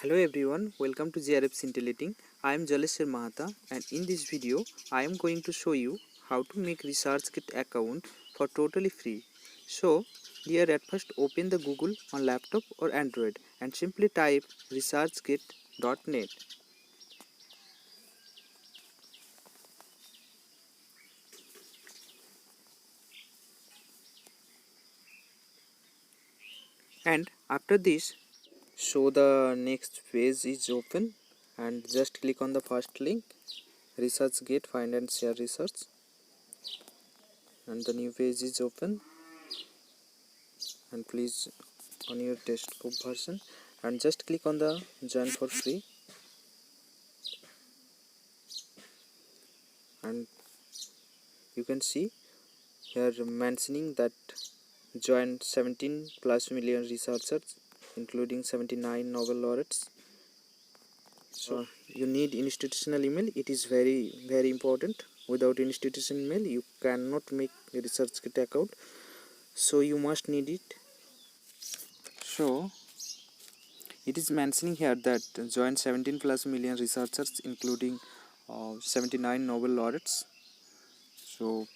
Hello everyone, welcome to JRF Scintillating. I am Jaleshwar Mahata, and in this video I am going to show you how to make Researchgate account for totally free. So here at first open the Google on laptop or Android and simply type researchgate.net. And after this, so the next page is open and just click on the first link, Researchgate Find and Share Research, and the new page is open. And please on your desktop version and just click on the join for free, and you can see here mentioning that join 17 plus million researchers including 79 Nobel laureates. So you need institutional email. It is very important. Without institutional email you cannot make a Researchgate account, so you must need it. So it is mentioning here that join 17 plus million researchers including 79 Nobel laureates. So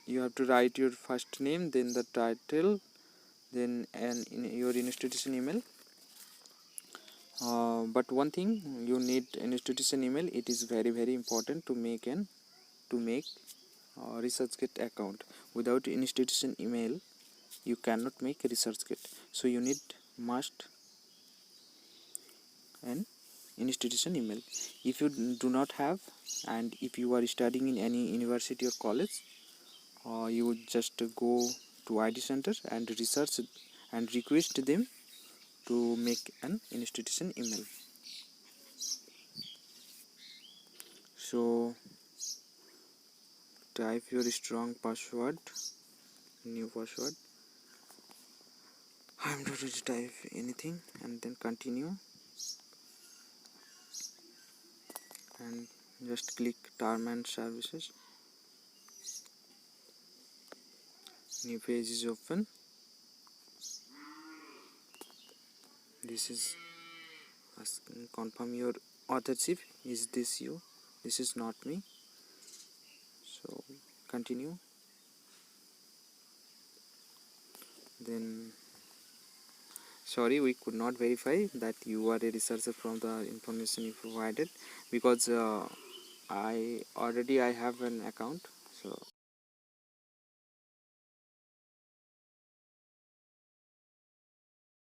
you have to write your first name, then the title, then your institution email. But one thing, you need an institution email. It is very important to make Researchgate account. Without institution email you cannot make a Researchgate. So you need must an institution email. If you do not have, and if you are studying in any university or college, you would just go to ID center and research and request them to make an institution email. So type your strong password, new password. I am not going to type anything, and then continue and just click term and services. New page is open. This is asking confirm your authorship. Is this you? This is not me. So continue. Then sorry, we could not verify that you are a researcher from the information you provided, because I have an account, so